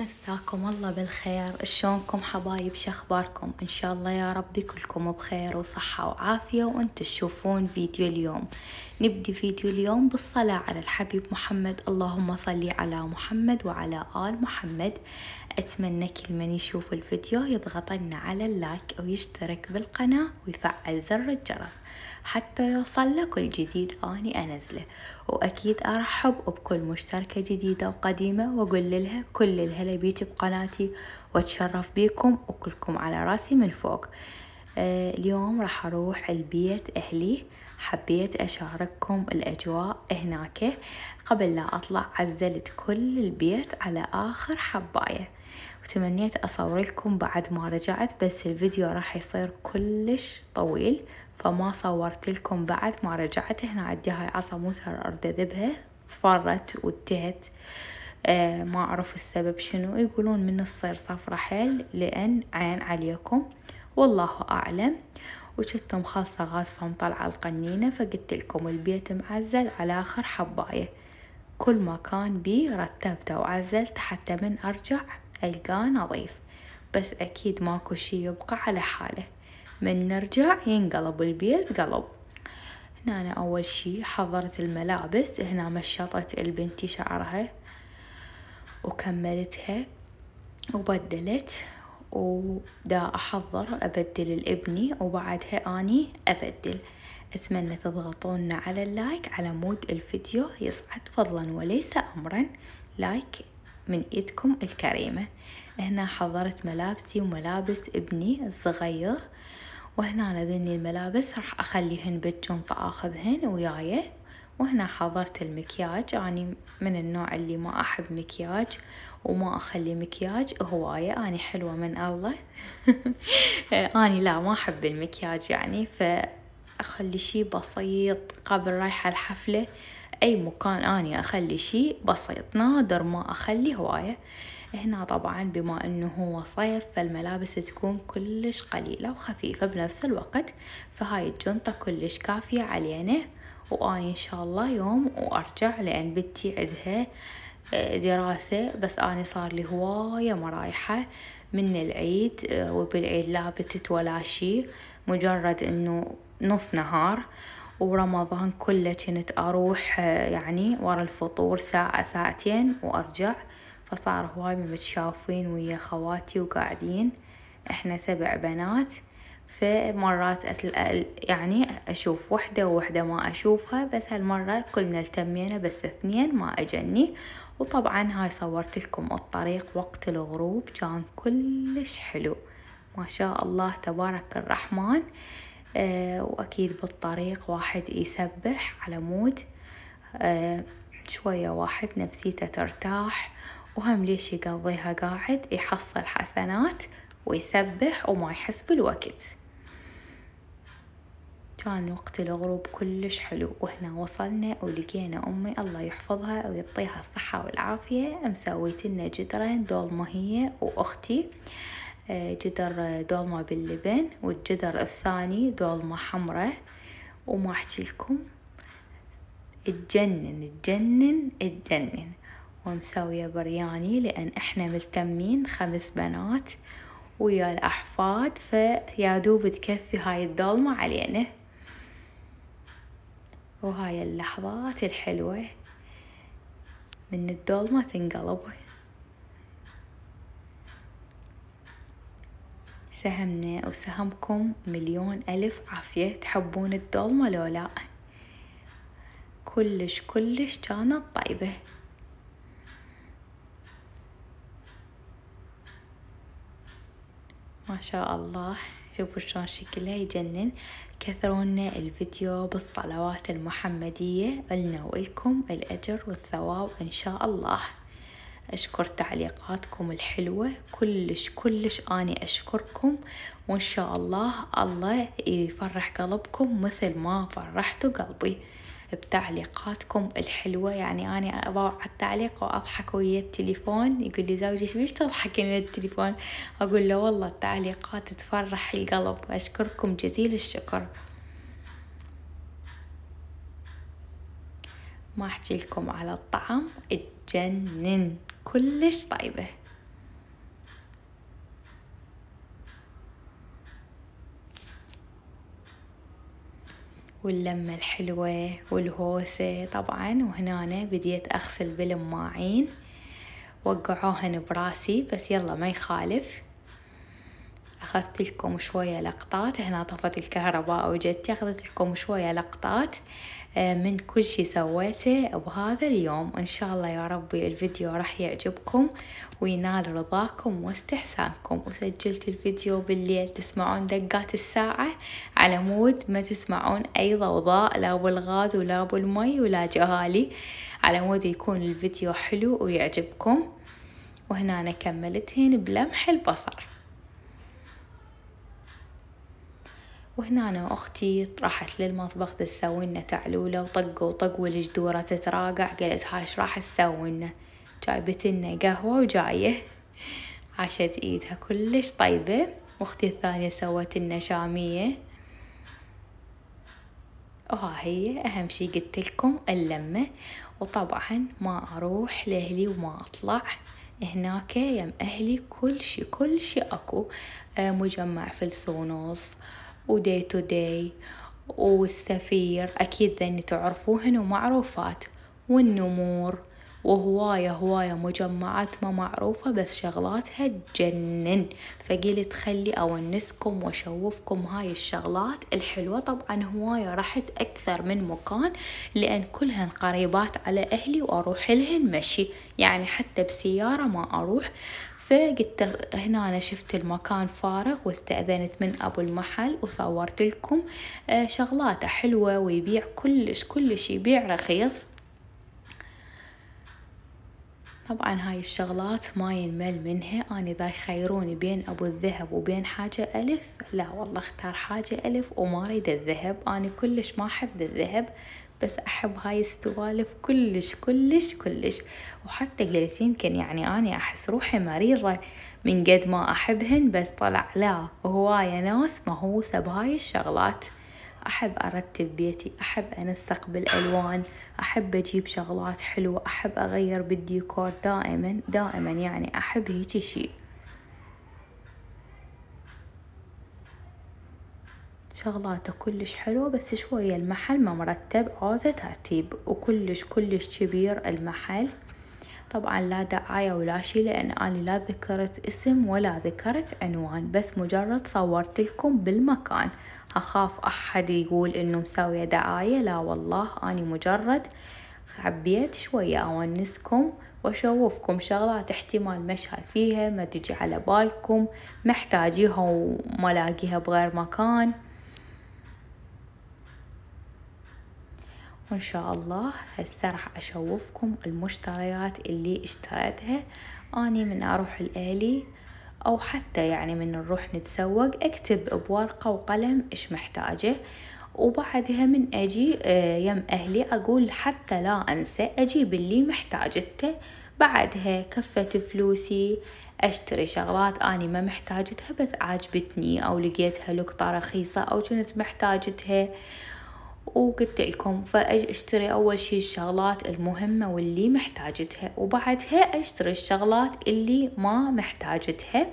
مساكم الله بالخير. شلونكم حبايب؟ شخباركم؟ ان شاء الله يا ربي كلكم بخير وصحة وعافية وانتم تشوفون فيديو اليوم. نبدي فيديو اليوم بالصلاة على الحبيب محمد. اللهم صل على محمد وعلى آل محمد. أتمنى كل من يشوف الفيديو يضغط لنا على اللايك أو يشترك بالقناة ويفعل زر الجرس حتى يوصل له كل جديد أني أنزله. وأكيد أرحب بكل مشتركة جديدة وقديمة وأقول لها كل الهلا بيك بقناتي وأتشرف بيكم وكلكم على راسي من فوق. اليوم راح أروح البيت أهلي. حبيت أشارككم الأجواء هناك. قبل لا أطلع عزلت كل البيت على آخر حباية وتمنيت أصور لكم بعد ما رجعت، بس الفيديو راح يصير كلش طويل فما صورت لكم بعد ما رجعت. هنا عندي هاي عصا موسر أردذبها صفرت وانتهت. ما أعرف السبب شنو، يقولون من تصير صفرة حيل لأن عين عليكم والله أعلم. وشت مخلصة غاز فمطلعة القنينة، فقلت لكم البيت معزل على آخر حباية. كل مكان بي رتبته وعزلت حتى من أرجع ألقاه نظيف، بس أكيد ماكو شي يبقى على حاله. من نرجع ينقلب البيت قلب. هنا أنا أول شي حضرت الملابس. هنا مشطت البنتي شعرها وكملتها وبدلت، ودا أحضر أبدل الابني وبعدها أني أبدل. أتمنى تضغطون على اللايك على مود الفيديو يصعد فضلا وليس أمرا. لايك من إيدكم الكريمة. هنا حضرت ملابسي وملابس ابني الصغير، وهنا ذني الملابس راح أخليهن بالجنطة أخذهن وياي. وهنا حضرت المكياج. أنا من النوع اللي ما أحب مكياج وما أخلي مكياج هواية. أنا حلوة من الله أنا لا ما أحب المكياج يعني، فأخلي شي بسيط قبل رايحة الحفلة. أي مكان أنا أخلي شي بسيط، نادر ما أخلي هواية. هنا طبعا بما أنه هو صيف فالملابس تكون كلش قليلة وخفيفة بنفس الوقت، فهاي الجنطة كلش كافية علينا. وأني إن شاء الله يوم وأرجع لأن بنتي عندها دراسة، بس أنا صار لي هواية مرايحة من العيد، وبالعيد لا بتت ولا شي، مجرد إنه نص نهار. ورمضان كله كنت أروح يعني ورا الفطور ساعة ساعتين وأرجع، فصار هواي متشافين ويا خواتي وقاعدين. إحنا 7 بنات، فمرات يعني أشوف وحدة ووحدة ما أشوفها، بس هالمرة كلنا التمينا بس 2 ما أجني. وطبعا هاي صورت لكم الطريق وقت الغروب كان كلش حلو ما شاء الله تبارك الرحمن. وأكيد بالطريق واحد يسبح على مود شوية واحد نفسيته ترتاح، وهم ليش يقضيها قاعد يحصل حسنات ويسبح وما يحس بالوقت. كان وقت الغروب كلش حلو. وهنا وصلنا ولقينا أمي الله يحفظها ويعطيها الصحة والعافية مسويت لنا جدرين دولمة هي وأختي. جدر دولمة باللبن والجدر الثاني دولمة حمرة. وما أحكي لكم تجنن تجنن تجنن. ومسوية برياني لأن إحنا ملتمين 5 بنات ويا الأحفاد، فيا دوب تكفي هاي الدولمة علينا. وهاي اللحظات الحلوة من الدولمة تنقلب. سهمنا وسهمكم مليون ألف عافية. تحبون الدولمة لو لا؟ كلش كلش كانت طيبة. ما شاء الله. شوفوا شلون شكلها يجنن. كثرونا الفيديو بالصلوات المحمدية لنا ولكم الأجر والثواب إن شاء الله. أشكر تعليقاتكم الحلوة كلش كلش. أني أشكركم، وإن شاء الله الله يفرح قلبكم مثل ما فرحتوا قلبي بتعليقاتكم الحلوة. يعني أنا أضع التعليق وأضحك ويا التليفون. يقول لي زوجي شو تضحكين ويا التليفون؟ أقول له والله التعليقات تفرح القلب. أشكركم جزيل الشكر. ما أحكي لكم على الطعم تجنن كلش طيبة. واللمة الحلوة والهوسة طبعا. وهنا أنا بديت أغسل بالماعين، وقعوهن براسي بس يلا ما يخالف. أخذت لكم شوية لقطات، هنا طفت الكهرباء وجدتي أخذت لكم شوية لقطات من كل شي سويته بهذا اليوم. إن شاء الله يا ربي الفيديو راح يعجبكم وينال رضاكم واستحسانكم. وسجلت الفيديو بالليل تسمعون دقات الساعة على مود ما تسمعون أي ضوضاء، لا بالغاز ولا بالمي ولا جهالي، على مود يكون الفيديو حلو ويعجبكم. وهنا أنا كملتهن بلمح البصر. وهنا أنا وأختي راحت للمطبخ تسوي لنا تعلولة وطق والجدورة تتراقع. قالت هاش راح تسوي لنا، جايبت لنا قهوة وجاية، عاشت ايدها كلش طيبة. واختي الثانية سوت لنا شامية. وها هي أهم شي قلت لكم اللمة. وطبعا ما أروح لأهلي وما أطلع هناك يم أهلي كل شي أكو. مجمع فلسونوس وداي تو داي والسفير أكيد ذني تعرفوهن ومعروفات، والنمور، وهواية مجمعات ما معروفة بس شغلاتها تجنن. فقلت خلي أونسكم وأشوفكم هاي الشغلات الحلوة. طبعا هواية رحت أكثر من مكان لأن كلهن قريبات على أهلي وأروح لهن مشي، يعني حتى بسيارة ما أروح. فقلت هنا أنا شفت المكان فارغ واستأذنت من أبو المحل وصورت لكم شغلاته حلوة ويبيع كلش يبيع رخيص. طبعا هاي الشغلات ما ينمل منها. أنا إذا يخيروني بين أبو الذهب وبين حاجة ألف، لا والله اختار حاجة ألف وما أريد الذهب. أنا كلش ما أحب الذهب بس أحب هاي السوالف كلش. وحتى قلت يمكن يعني أنا أحس روحي مريضة من قد ما أحبهن، بس طلع لا، هواية ناس مهووسة بهاي الشغلات. أحب أرتب بيتي، أحب أنسق بالألوان، أحب أجيب شغلات حلوة، أحب أغير بالديكور دائما يعني أحب هيجي شي. شغلاته كلش حلوة بس شوية المحل ما مرتب، عاوزة ترتيب. وكلش كبير المحل. طبعا لا دعاية ولا شي لأن أنا لا ذكرت اسم ولا ذكرت عنوان، بس مجرد صورت لكم بالمكان. أخاف أحد يقول إنه مسوية دعاية، لا والله أنا مجرد حبيت شوية أونسكم وأشوفكم شغلات احتمال مشهى فيها ما تجي على بالكم، محتاجيها وما لاقيها بغير مكان. وإن شاء الله هسه راح أشوفكم المشتريات اللي اشتريتها أني من أروح لأهلي، أو حتى يعني من نروح نتسوق أكتب بورقة وقلم إيش محتاجة، وبعدها من أجي يم أهلي أقول حتى لا أنسى أجيب اللي محتاجته. بعدها كفت فلوسي أشتري شغلات أني ما محتاجتها بس عاجبتني أو لقيتها لقطة رخيصة أو كنت محتاجتها. وقلت لكم فأجي أشتري أول شي الشغلات المهمة واللي محتاجتها، وبعدها أشتري الشغلات اللي ما محتاجتها.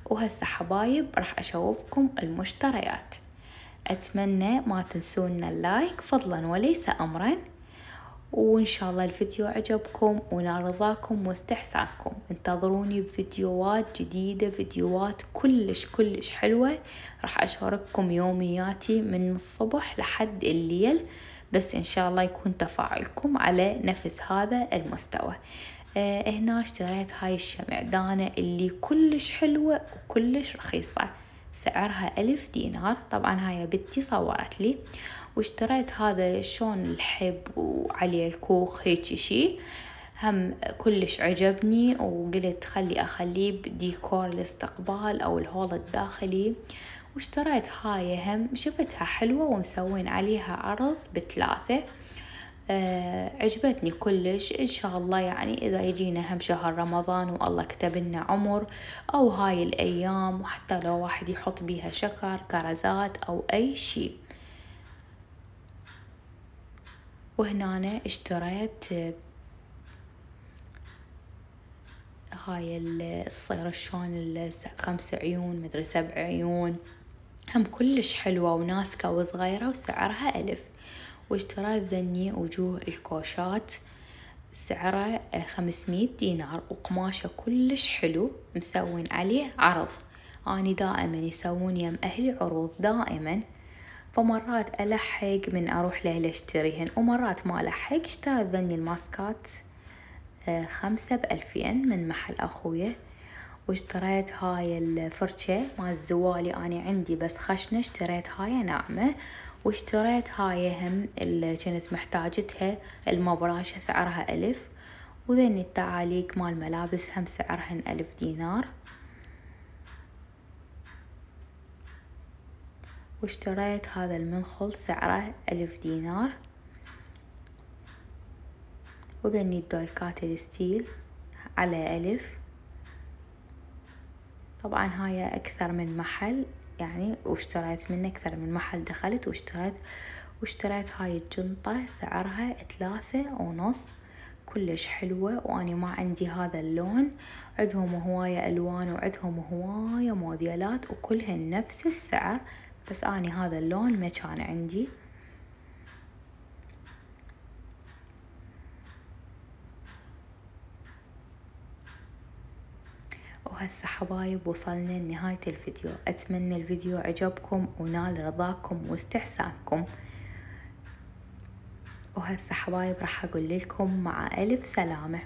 وهسه حبايب راح أشوفكم المشتريات. أتمنى ما تنسون اللايك فضلا وليس أمرا، وإن شاء الله الفيديو عجبكم ونال رضاكم واستحسانكم. انتظروني بفيديوهات جديدة، فيديوهات كلش حلوة. راح أشارككم يومياتي من الصبح لحد الليل، بس إن شاء الله يكون تفاعلكم على نفس هذا المستوى. هنا اشتريت هاي الشمعدانة اللي كلش حلوة وكلش رخيصة، سعرها 1000 دينار. طبعا هاي بنتي صورت لي. واشتريت هذا شون الحب وعليه الكوخ هيك شي، هم كلش عجبني وقلت خلي أخليه بديكور الاستقبال أو الهول الداخلي. واشتريت هاي هم شفتها حلوة ومسوين عليها عرض ب3. عجبتني كلش. إن شاء الله يعني إذا يجينا هم شهر رمضان والله كتب لنا عمر أو هاي الأيام، وحتى لو واحد يحط بيها شكر كرزات أو أي شي. وهنا أنا اشتريت هاي الصير شلون 5 عيون مدري 7 عيون هم كلش حلوة وناسكة وصغيرة وسعرها 1000. واشتريت ذني وجوه الكوشات سعره 500 دينار، وقماشه كلش حلو مسوين عليه عرض. اني دائما يسوون يم اهلي عروض دائما، فمرات الحق من اروح له اشتريهن ومرات ما الحق. اشتريت ذني الماسكات 5 ب2000 من محل اخويا. واشتريت هاي الفرشة مال الزوالي، اني عندي بس خشنة، اشتريت هاي ناعمة. واشتريت هاي هم اللي كنت محتاجتها المبراشة سعرها 1000. وذني التعاليق مال ملابس هم سعرهن 1000 دينار. واشتريت هذا المنخل سعره 1000 دينار. وذني الدولكات الستيل على 1000. طبعا هاي أكثر من محل يعني، واشتريت منه أكثر من محل دخلت واشتريت هاي الجنطة سعرها 3.5. كلش حلوة، وأني ما عندي هذا اللون. عندهم هواية ألوان وعندهم هواية موديلات وكلهن نفس السعر، بس أني هذا اللون ما كان عندي. وهسه حبايب وصلنا لنهاية الفيديو. أتمنى الفيديو عجبكم ونال رضاكم واستحسانكم. وهسه حبايب راح أقول لكم مع ألف سلامة.